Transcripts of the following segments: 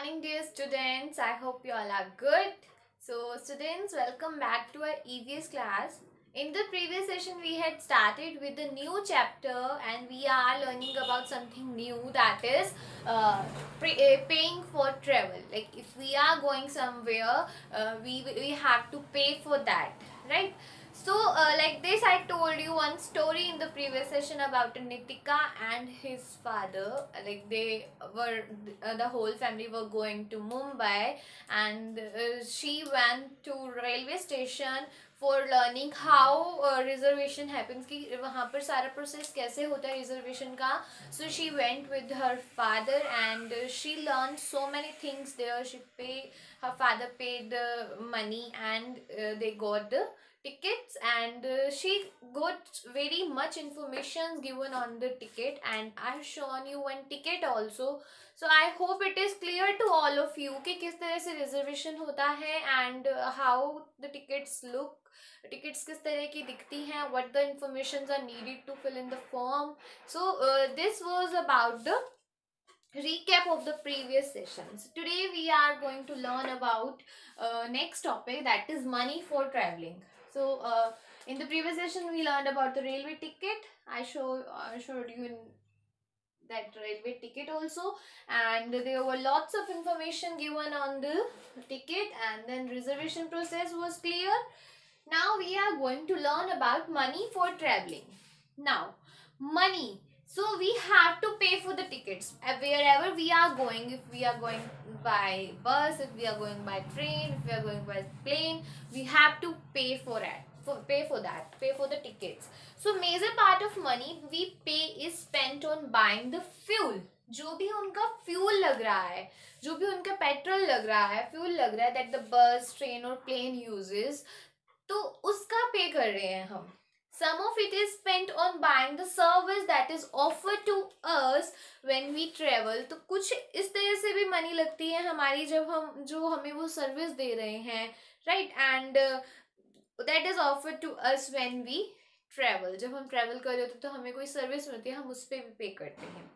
morning, dear students. I hope you all are good. So, students, welcome back to our EVS class. In the previous session, we had started with a new chapter and we are learning about something new, that is paying for travel. Like if we are going somewhere, we have to pay for that, right? So, like this, I told you one story in the previous session about Nitika and his father. Like they were, the whole family were going to Mumbai, and she went to railway station for learning how reservation happens, कि वहाँ पर सारा process कैसे होता है reservation का. So she went with her father and she learned so many things there. Her father paid the money and they got the tickets, and she got very much information given on the ticket, and I have shown you one ticket also. So I hope it is clear to all of you कि किस तरह से reservation होता है and how the tickets look. Tickets किस तरह की दिखती हैं, what the informations are needed to fill in the form. So this was about the recap of the previous sessions. Today we are going to learn about next topic, that is money for traveling. So in the previous session we learned about the railway ticket. I showed you in that railway ticket also, and there were lots of information given on the ticket, and then reservation process was clear. Now we are going to learn about money for traveling. Now money, so we have to pay for the tickets wherever we are going. If we are going by bus, if we are going by train, if we are going by plane, we have to pay for it. Pay for the tickets. So major part of money we pay is spent on buying the fuel. जो भी उनका fuel लग रहा है, जो भी उनका petrol लग रहा है, फ्यूल लग रहा है, that the bus, train और plane uses, तो उसका पे कर रहे हैं हम. Some of it is spent on buying the service that is offered to us when we travel. तो कुछ इस तरह से भी मनी लगती है हमारी जब हम जो हमें वो सर्विस दे रहे हैं, right? And that is offered to us when we travel. जब हम travel कर रहे होते तो हमें कोई सर्विस मिलती है, हम उस पर भी पे करते हैं.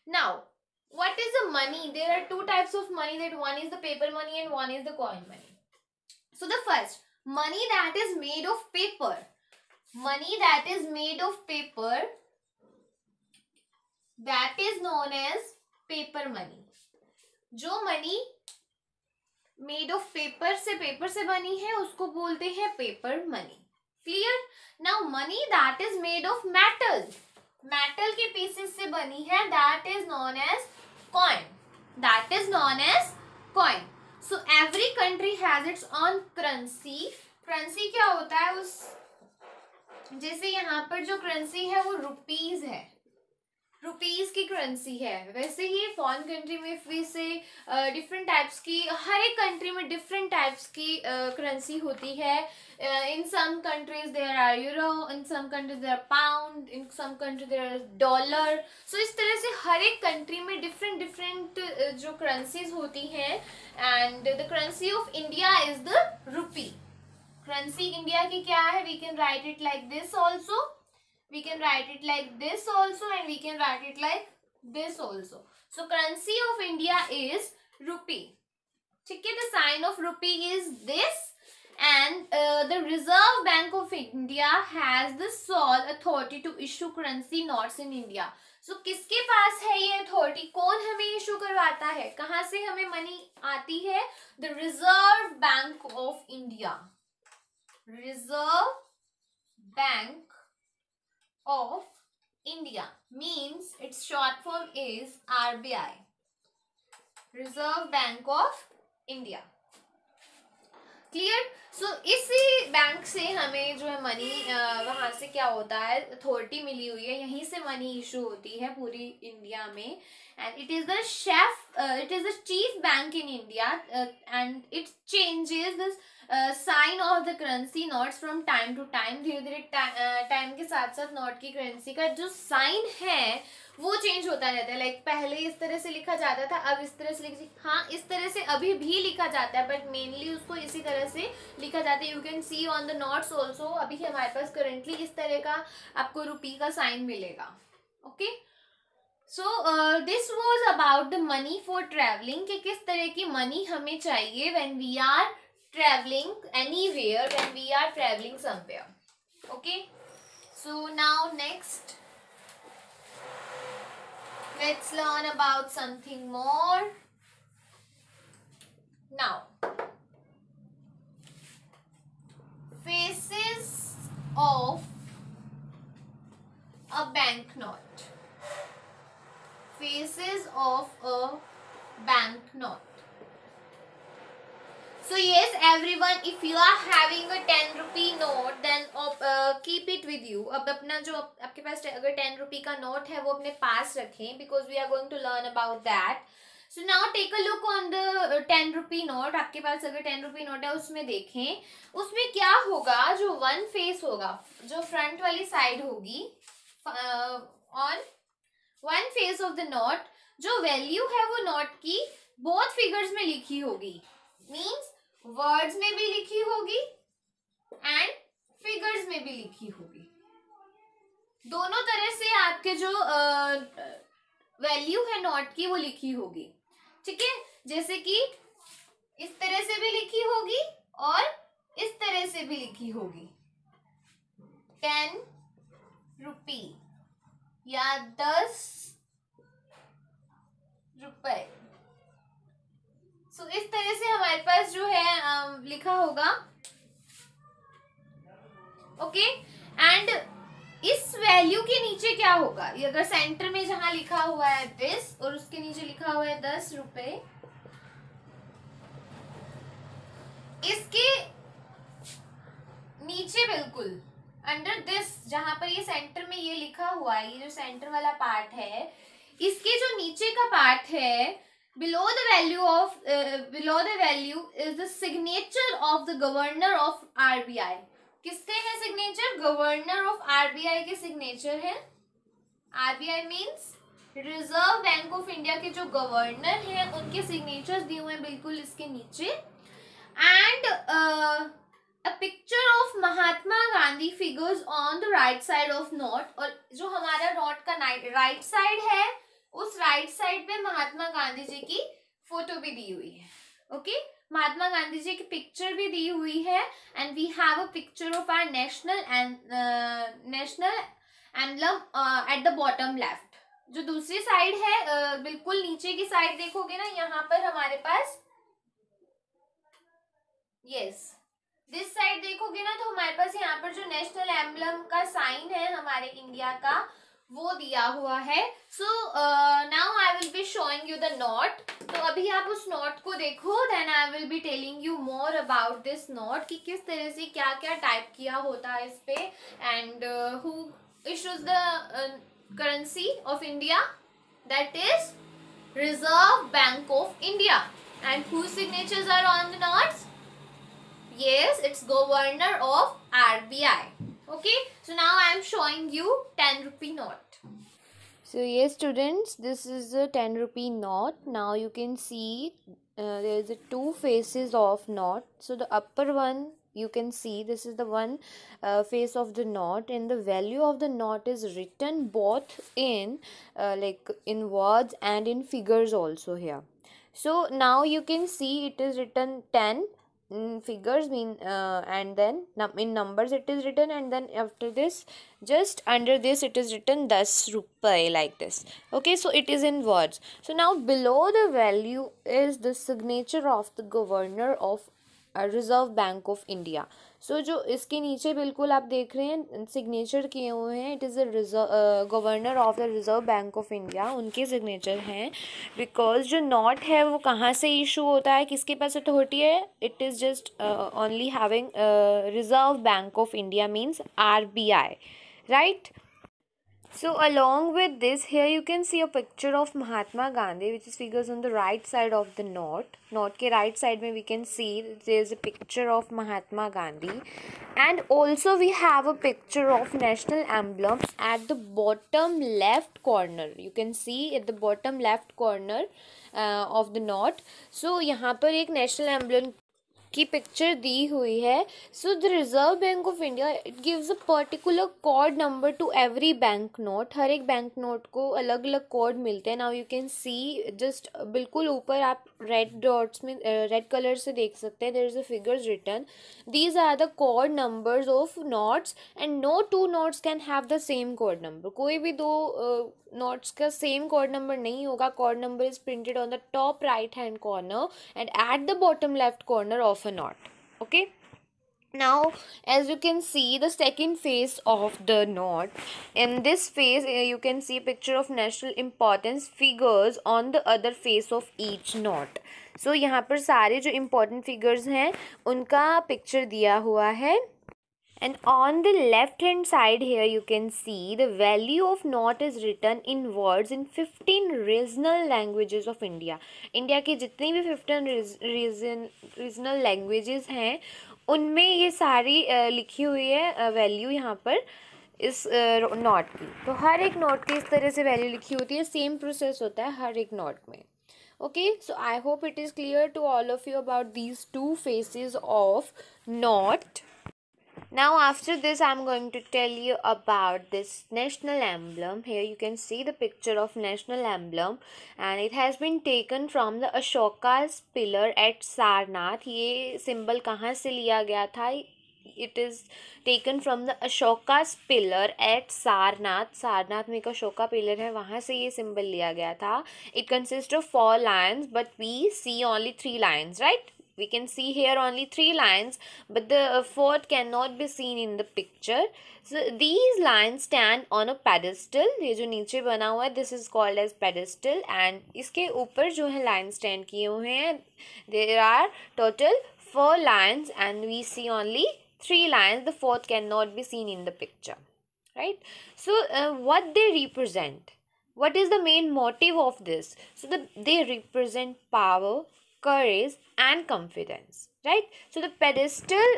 Now, what is the money? There are two types of money, that one is the paper money and one is the coin money. So the first, money that is made of paper. Money that is made of paper, that is known as paper money. जो money made of paper से बनी है उसको बोलते हैं paper money. Clear? Now money that is made of metal. Metal के pieces से बनी है, that is known as coin. That is known as coin. So every country has its own currency. Currency क्या होता है, उस जैसे यहाँ पर जो करेंसी है वो रुपीज है, रुपीज की करेंसी है, वैसे ही फॉरेन कंट्री में फिर से डिफरेंट टाइप्स की, हर एक कंट्री में डिफरेंट टाइप्स की करेंसी होती है. In some countries there are euro, in some countries there are pound, in some country there are dollar. So इस तरह से हर एक कंट्री में डिफरेंट जो करेंसीज होती हैं, and the currency of India is the rupee. Currency India की क्या है? We can write it like this also, we can write it like this also, and we can write it like this also. So currency of India is rupee. ठीक है, the sign of rupee is this, and the Reserve Bank of India has the sole authority to issue currency notes in India. So किसके पास है ये authority? कौन हमें issue करवाता है? कहाँ से हमें मनी आती है? The Reserve Bank of India. Reserve Bank of India means its short form is RBI. Reserve Bank of India. Clear? So इसी बैंक से हमें जो है मनी वहाँ से क्या होता है, अथॉरिटी मिली हुई है, यहीं से मनी इशू होती है पूरी इंडिया में. And it is the chief bank in India, and it changes the sign of the currency notes from time to time. धीरे धीरे टाइम के साथ साथ नोट की करेंसी का जो साइन है वो चेंज होता रहता है. लाइक पहले इस तरह से लिखा जाता था, अब इस तरह से हाँ इस तरह से अभी भी लिखा जाता है, बट मेनली उसको इसी तरह से लिखा जाता है. You can C on the notes also. अभी हमारे पास करेंटली इस तरह का आपको रुपी का साइन मिलेगा. Okay, so this was about the money for travelling, कि किस तरह की मनी हमें चाहिए when we are travelling anywhere, when we are travelling somewhere. Okay, so now next let's learn about something more. Now, faces of a banknote. Faces of a banknote. So yes, everyone, if you are having a 10 rupee note, then keep it with you. अब अपना जो आपके पास अगर 10 rupee का note है वो अपने पास रखें, because we are going to learn about that. So now take a look on the 10 rupee note. आपके पास अगर 10 rupee note है उसमें देखें, उसमें क्या होगा. जो वन फेस होगा, जो फ्रंट वाली साइड होगी, on one face of the note, जो वैल्यू है वो नोट की बोथ फिगर्स में लिखी होगी. मीन्स वर्ड्स में भी लिखी होगी एंड फिगर्स में भी लिखी होगी. दोनों तरह से आपके जो वैल्यू है नोट की वो लिखी होगी. ठीक है, जैसे कि इस तरह से भी लिखी होगी और इस तरह से भी लिखी होगी. 10 रुपी या 10 रुपए. सो इस तरह से हमारे पास जो है लिखा होगा. ओके, एंड इस वैल्यू के नीचे क्या होगा, ये अगर सेंटर में जहां लिखा हुआ है दिस और उसके नीचे लिखा हुआ है 10 रुपए, इसके नीचे बिल्कुल अंडर दिस, जहां पर ये सेंटर में ये लिखा हुआ है, ये जो सेंटर वाला पार्ट है, इसके जो नीचे का पार्ट है, below the value is the signature of the governor of RBI. किसके है सिग्नेचर? गवर्नर ऑफ आरबीआई के सिग्नेचर है. RBI means reserve Bank of India के जो गवर्नर हैं उनके सिग्नेचर्स दिए हुए हैं बिल्कुल इसके नीचे. And a picture of Mahatma Gandhi figures on the right side of note. और जो हमारा नोट का राइट साइड है, उस राइट साइड पे महात्मा गांधी जी की फोटो भी दी हुई है. ओके, महात्मा गांधी जी की पिक्चर भी दी हुई है. And we have a picture of our national emblem at the bottom left. जो दूसरी साइड है, बिल्कुल नीचे की साइड देखोगे ना, यहाँ पर हमारे पास दिस साइड देखोगे ना, तो हमारे पास यहाँ पर जो नेशनल एम्बलम का साइन है हमारे इंडिया का, वो दिया हुआ है. So now I will be showing you the note. तो अभी आप उस नोट को देखो, then I will be telling you more about this note, कि किस तरह से क्या क्या टाइप किया होता है इस पे, and who issues the currency of India, that is Reserve Bank of India. And who signatures are on the notes? Yes, it's governor of RBI. Okay, so now I am showing you 10 rupee note. So yes students, this is a 10 rupee note. Now you can see there is a two faces of note. So the upper one you can see, this is the one face of the note, and the value of the note is written both in like in words and in figures also here. So now you can see it is written 10 figures mean and then in numbers it is written, and then after this just under this it is written 10 rupaye like this. Okay, so it is in words. So now below the value is the signature of the governor of Reserve Bank of India. So जो इसके नीचे बिल्कुल आप देख रहे हैं signature किए हुए हैं, it is the governor of the Reserve Bank of India, उनके सिग्नेचर हैं. बिकॉज जो नोट है वो कहाँ से इशू होता है, किसके पास अथॉरिटी है? It is just only having reserve Bank of India means RBI, right. So along with this, here you can see a picture of Mahatma Gandhi, which is figures on the right side of the note. Note के right side में we can see there is a picture of Mahatma Gandhi, and also we have a picture of national emblems at the bottom left corner. You can see at the bottom left corner of the note. So यहाँ पर एक national emblem की picture दी हुई है. So the Reserve Bank of India it gives a particular code number to every bank note. हर एक bank note को अलग अलग कोड मिलते हैं. Now you can see just बिल्कुल ऊपर आप रेड डॉट्स में रेड कलर से देख सकते हैं. There is a figures written. These are the code numbers of notes and no two notes can have the same code number. कोई भी दो नोट्स का सेम कोड नंबर नहीं होगा. Code number is printed on the top right hand corner and at the bottom left corner of a knot. Okay, now as you can see the second phase of the knot. In this phase you can see a picture of national importance figures on the other face of each knot. So यहाँ पर सारे जो important figures हैं उनका picture दिया हुआ है. And on the left hand side here you can see the value of knot is written in words in 15 regional languages of India. India की जितनी भी 15 regional languages हैं उनमें ये सारी लिखी हुई है वैल्यू यहाँ पर इस नोट की. तो हर एक नोट की इस तरह से वैल्यू लिखी होती है. सेम प्रोसेस होता है हर एक नोट में. Okay, so I hope it is clear to all of you about these two phases of knot. Now after this I'm going to tell you about this national emblem. Here you can see the picture of national emblem and it has been taken from the Ashoka's pillar at Sarnath. ये symbol कहाँ से लिया गया था? It is taken from the Ashoka's pillar at Sarnath. Sarnath में एक Ashoka pillar है, वहाँ से ये symbol लिया गया था. It consists of 4 lions but we see only 3 lions, right? We can see here only 3 lines but the 4th cannot be seen in the picture. So these lines stand on a pedestal. ये जो नीचे बना हुआ है this is called as pedestal and इसके ऊपर जो है line stand किए हुए हैं. There are total 4 lines and we see only 3 lines. The 4th cannot be seen in the picture, right? So what they represent, what is the main motive of this? So they represent power, courage and confidence, right? So the pedestal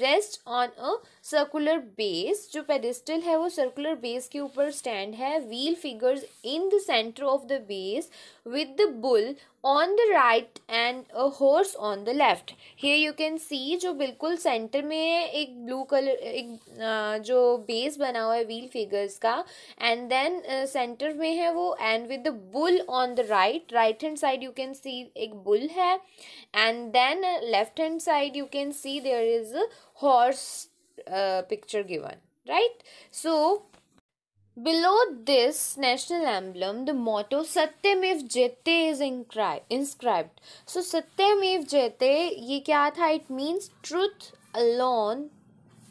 rests on a circular base. जो pedestal है वो circular base के ऊपर stand है. Wheel figures in the center of the base with the bull on the right and a horse on the left. Here you can see जो बिल्कुल center में है एक blue color एक जो base बना हुआ है wheel figures का and then center में है वो and with the bull on the right hand side you can see एक bull है and then left hand side you can see there is a horse picture given, right? So below this national emblem the motto Satyamev Jayate is inscribed. So Satyamev Jayate ये क्या था? It means truth alone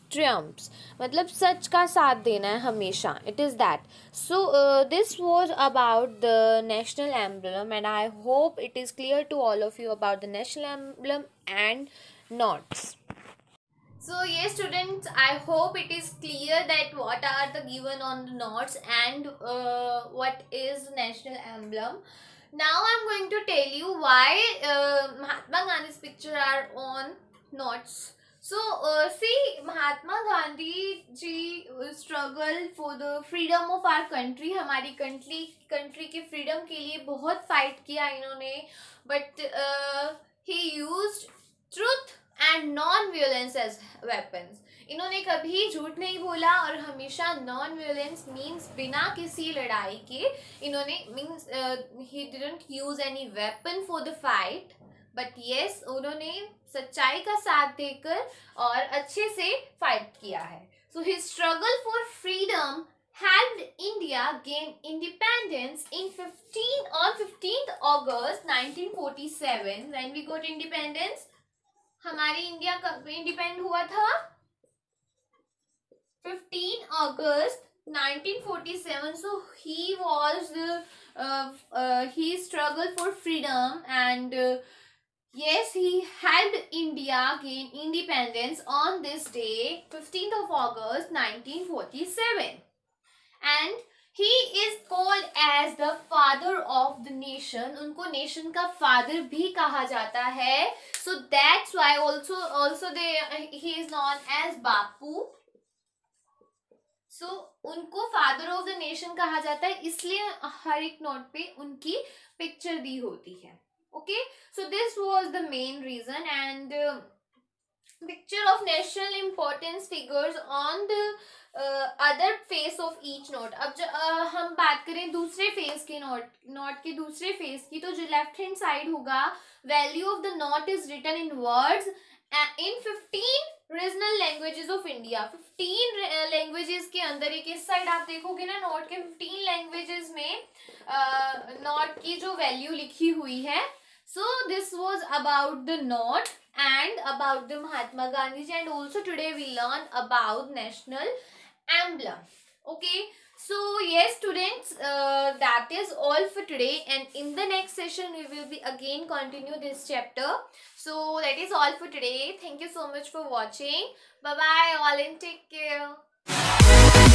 triumphs. मतलब सच का साथ देना है हमेशा. It is that. So this was about the national emblem and I hope it is clear to all of you about the national emblem and knots. So yes students, I hope it is clear that what are the given on the knots and what is national emblem. Now I am going to tell you why Mahatma Gandhi's picture are on knots. So see, Mahatma Gandhi ji struggle for the freedom of our country. हमारी country के freedom के लिए बहुत fight किया इन्होंने. But he used truth and non-violence as weapons. इन्होंने कभी झूठ नहीं बोला और हमेशा non-violence means बिना किसी लड़ाई के इन्होंने means he didn't use any weapon for the fight. But yes, उन्होंने सच्चाई का साथ देकर और अच्छे से fight किया है. So his struggle for freedom helped India gain independence on 15th August 1947 when we got independence. हमारी इंडिया कब इंडिपेंड हुआ था? 15 August 1947. So he was he struggled for freedom and yes, he helped India gain independence on this day, 15th of August 1947. And he is called as the father of the nation. उनको nation का father भी कहा जाता है. So that's why also he is known as Bapu. So उनको father of the nation कहा जाता है, इसलिए हर एक नोट पे उनकी picture दी होती है. Okay, so this was the main reason and Picture of national importance figures on the other face of each note. अब हम बात करें दूसरे फेस की नोट के दूसरे फेस की, तो जो लेफ्ट हैंड साइड होगा, value of the note is written in words in 15 regional languages of India. 15 languages के अंदर एक इस साइड आप देखोगे ना, नोट के 15 लैंग्वेजेस में नोट की जो वैल्यू लिखी हुई है. So this was about the note and about the Mahatma Gandhi, and also today we learn about national emblem. Okay, so yes students, that is all for today, and in the next session we will be again continue this chapter. So that is all for today. Thank you so much for watching. Bye bye all and take care.